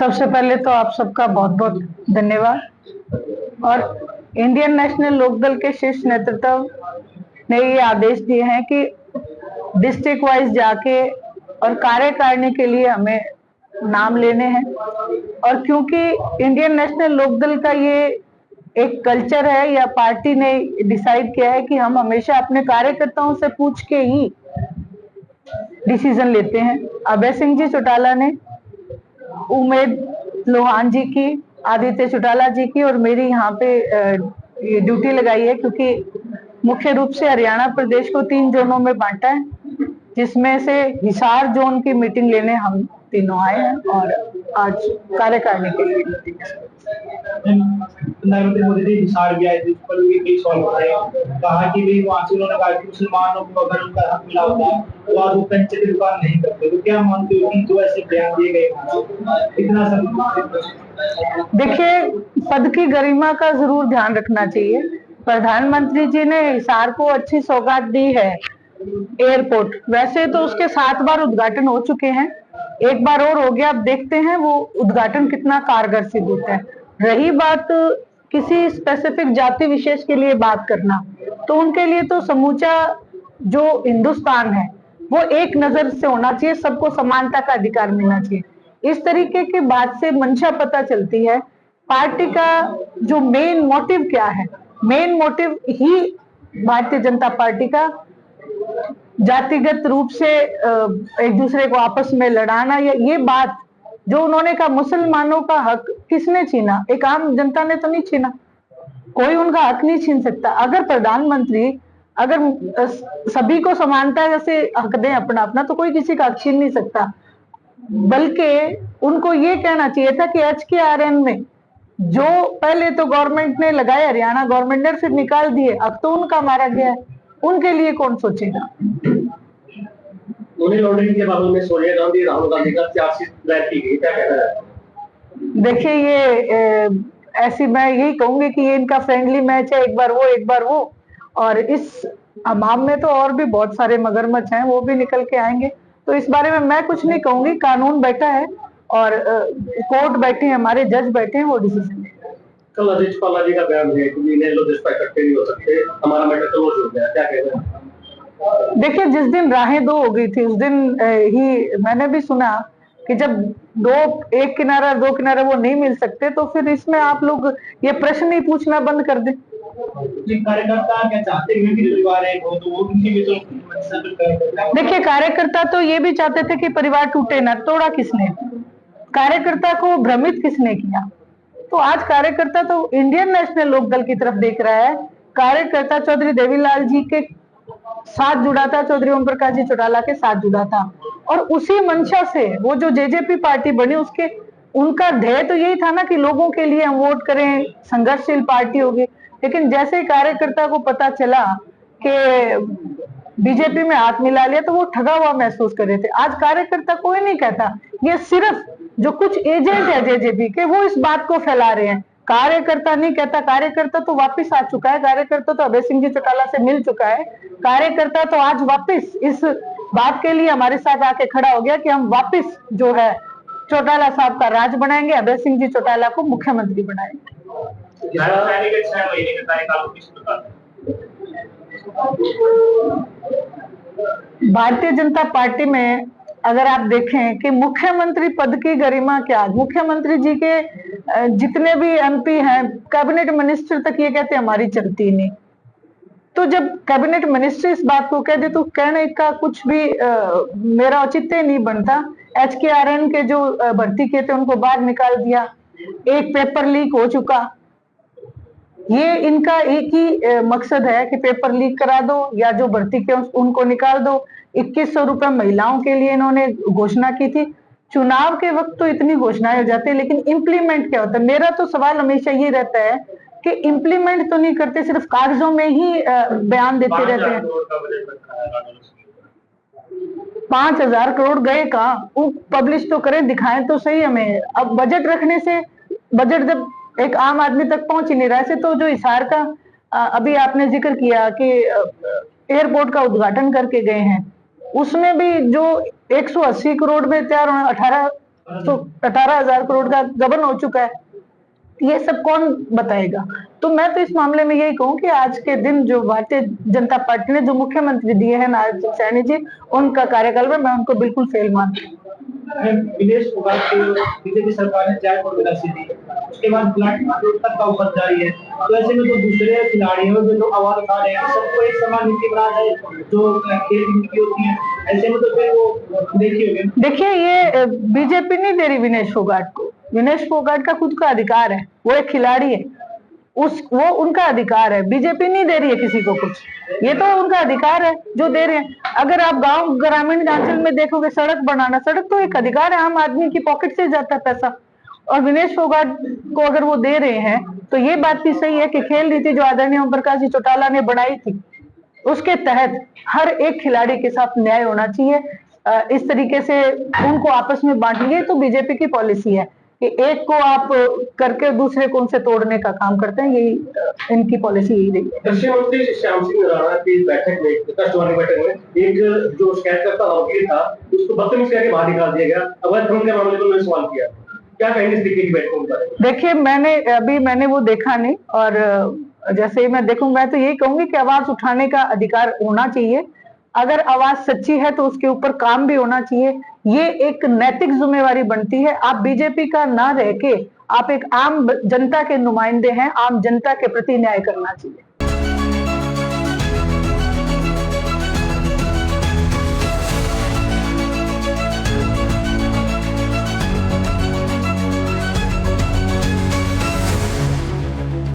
सबसे पहले तो आप सबका बहुत बहुत धन्यवाद। और इंडियन नेशनल लोकदल के शीर्ष नेतृत्व ने ये आदेश दिए हैं कि डिस्ट्रिक्ट वाइज जाके और कार्यकारिणी के लिए हमें नाम लेने हैं। और क्योंकि इंडियन नेशनल लोकदल का ये एक कल्चर है या पार्टी ने डिसाइड किया है कि हम हमेशा अपने कार्यकर्ताओं से पूछ के ही डिसीजन लेते हैं। अभय सिंह जी चौटाला ने उमेद लोहान जी की, आदित्य चौटाला जी की और मेरी यहाँ पे ये ड्यूटी लगाई है, क्योंकि मुख्य रूप से हरियाणा प्रदेश को 3 जोनों में बांटा है, जिसमें से हिसार जोन की मीटिंग लेने हम तीनों आए हैं और आज कार्यकारिणी के लिए मीटिंग है। नरेंद्र मोदी जी हिसार भी आए थे, उस पर भी कई सवाल उठाए, कहा कि भी वहाँ से उन्होंने कहा कि मुसलमानों को अगर उनका हक मिला होता तो आज वो कंचे की दुकान नहीं करते। तो क्या मानते हो कि जो ऐसे बयान दिए गए इतना सब? देखिए, पद की गरिमा का जरूर ध्यान रखना चाहिए। प्रधानमंत्री जी ने हिसार को अच्छी सौगात दी है, एयरपोर्ट। वैसे तो उसके 7 बार उद्घाटन हो चुके हैं, एक बार और हो गया। अब देखते हैं वो उद्घाटन कितना कारगर सिद्ध होता है। रही बात किसी स्पेसिफिक जाति विशेष के लिए बात करना, तो उनके लिए तो समूचा जो हिंदुस्तान है वो एक नजर से होना चाहिए, सबको समानता का अधिकार मिलना चाहिए। इस तरीके की बात से मंशा पता चलती है पार्टी का जो मेन मोटिव क्या है। मेन मोटिव ही भारतीय जनता पार्टी का जातिगत रूप से एक दूसरे को आपस में लड़ाना, या ये बात जो उन्होंने कहा मुसलमानों का हक किसने छीना? एक आम जनता ने तो नहीं छीना, कोई उनका हक नहीं छीन सकता। अगर प्रधानमंत्री अगर सभी को समानता से हक दें अपना अपना, तो कोई किसी का हक छीन नहीं सकता। बल्कि उनको ये कहना चाहिए था कि HKRN में जो पहले तो गवर्नमेंट ने लगाए, हरियाणा गवर्नमेंट ने, फिर निकाल दिए, अब तो उनका मारा गया है, उनके लिए कौन सोचेगा? मनी लॉन्ड्रिंग के मामले में सोनिया गांधी, राहुल गांधी का चार्जशीट दायर की गई, क्या कहना है? देखिए, ये ऐसी, मैं यही कहूंगी कि ये इनका फ्रेंडली मैच है, एक बार वो एक बार वो। और इस हमाम में तो और भी बहुत सारे मगरमच्छ हैं, वो भी निकल के आएंगे। तो इस बारे में मैं कुछ नहीं कहूंगी। कानून बैठा है और कोर्ट बैठे हैं, हमारे जज बैठे हैं, वो डिसीजन लेंगे। कल अजीत पाला जी का बयान है कि इन्हें लोग जिस इकट्ठे नहीं हो सकते, हमारा मैटर क्लोज हो गया, क्या कहते हैं? देखिए, जिस दिन राहें दो हो गई थी उस दिन ही मैंने भी सुना कि जब एक किनारा 2 किनारे वो नहीं मिल सकते, तो फिर इसमें आप लोग ये प्रश्न ही पूछना बंद कर दें। कार्यकर्ता क्या चाहते हैं कि परिवार एक हो, तो वो उनकी भी तो देखिए, कार्यकर्ता तो ये भी चाहते थे कि परिवार टूटे ना। तोड़ा किसने? कार्यकर्ता को भ्रमित किसने किया? तो आज कार्यकर्ता तो इंडियन नेशनल लोकदल की तरफ देख रहा है। कार्यकर्ता चौधरी देवीलाल जी के साथ जुड़ा था, चौधरी ओम प्रकाश जी चौटाला के साथ जुड़ा था, और उसी मंशा से वो जो जेजेपी पार्टी बनी, उसके उनका ध्येय तो यही था ना कि लोगों के लिए हम वोट करें, संघर्षशील पार्टी होगी। लेकिन जैसे ही कार्यकर्ता को पता चला कि बीजेपी में हाथ मिला लिया, तो वो ठगा हुआ महसूस कर रहे थे। आज कार्यकर्ता कोई नहीं कहता, ये सिर्फ जो कुछ एजेंट है जेजेपी के, वो इस बात को फैला रहे हैं। कार्यकर्ता नहीं कहता। कार्यकर्ता तो वापस आ चुका है, कार्यकर्ता तो अभय सिंह जी चौटाला से मिल चुका है। कार्यकर्ता तो आज वापस इस बात के लिए हमारे साथ आके खड़ा हो गया कि हम वापस जो है चौटाला साहब का राज बनाएंगे, अभय सिंह जी चौटाला को मुख्यमंत्री बनाएंगे। भारतीय जनता पार्टी में अगर आप देखें कि मुख्यमंत्री पद की गरिमा क्या, मुख्यमंत्री जी के जितने भी MP हैं, कैबिनेट मिनिस्टर तक ये कहते हमारी चलती नहीं। तो जब कैबिनेट मिनिस्टर इस बात को कह दे तो कहने का कुछ भी मेरा औचित्य नहीं बनता। HKRN के जो भर्ती किए थे उनको बाहर निकाल दिया, एक पेपर लीक हो चुका। ये इनका एक ही मकसद है कि पेपर लीक करा दो या जो भर्ती के उनको निकाल दो। 2100 रुपए महिलाओं के लिए इन्होंने घोषणा की थी। चुनाव के वक्त तो इतनी घोषणाएं हो जाती है, लेकिन इंप्लीमेंट क्या होता है? मेरा तो सवाल हमेशा ये रहता है कि इंप्लीमेंट तो नहीं करते, सिर्फ कागजों में ही बयान देते रहते हैं। 5000 करोड़ गए कहाँ? पब्लिश तो करें, दिखाएं तो सही हमें। अब बजट रखने से, बजट जब एक आम आदमी तक पहुंच ही नहीं रहा है। तो जो हिसार का अभी आपने जिक्र किया कि एयरपोर्ट का उद्घाटन करके गए हैं, उसमें भी जो 180 करोड़ में तैयार 18 तो 18,000 करोड़ का गबन हो चुका है। ये सब कौन बताएगा? तो मैं तो इस मामले में यही कहूँ कि आज के दिन जो भारतीय जनता पार्टी ने जो मुख्यमंत्री दिए हैं नारायण सिंह सैनी जी, उनका कार्यकाल में मैं उनको बिल्कुल फेल मानती हूँ। विदेश फोगाट को बीजेपी सरकार ने जयपुर में राशि दी, उसके बाद ब्लड तक का ऊपर जारी है। तो ऐसे में जो दूसरे खिलाड़ी हैं जो लोग आवाज उठा रहे हैं सबको एक समान नीति बना जाए जो खेल नीति होती है, ऐसे में तो फिर वो देखिए ये बीजेपी नहीं दे रही विनेश फोगाट को। विनेश फोगाट का खुद का अधिकार है, वो एक खिलाड़ी है, वो उनका अधिकार है। बीजेपी नहीं दे रही है किसी को कुछ, ये तो उनका अधिकार है जो दे रहे हैं। अगर आप गांव ग्रामीण अंचल में देखोगे, सड़क बनाना, सड़क तो एक अधिकार है, आम आदमी की पॉकेट से जाता है पैसा। और विनेश फोगाट को अगर वो दे रहे हैं तो ये बात भी सही है कि खेल नीति जो आदरणीय ओम प्रकाश जी चौटाला ने बनाई थी, उसके तहत हर एक खिलाड़ी के साथ न्याय होना चाहिए। इस तरीके से उनको आपस में बांटिए, तो बीजेपी की पॉलिसी है कि एक को आप करके दूसरे को उनसे तोड़ने का काम करते हैं। यही इनकी पॉलिसी यही रही है। कृषि मंत्री श्याम सिंह राणा की बैठक में, बैठक में एक जो शिकायतकर्ता वकील था उसको बदतमीज करके बाहर निकाल दिया गया। अवैध खनन के मामले में मैंने सवाल किया, क्या कहेंगे इस की बैठकों के बारे में? देखिए, मैंने वो देखा नहीं, और जैसे ही मैं देखूं, मैं तो यही कहूंगी कि आवाज उठाने का अधिकार होना चाहिए। अगर आवाज सच्ची है तो उसके ऊपर काम भी होना चाहिए। ये एक नैतिक जिम्मेवारी बनती है। आप बीजेपी का ना रह के आप एक आम जनता के नुमाइंदे हैं, आम जनता के प्रति न्याय करना चाहिए।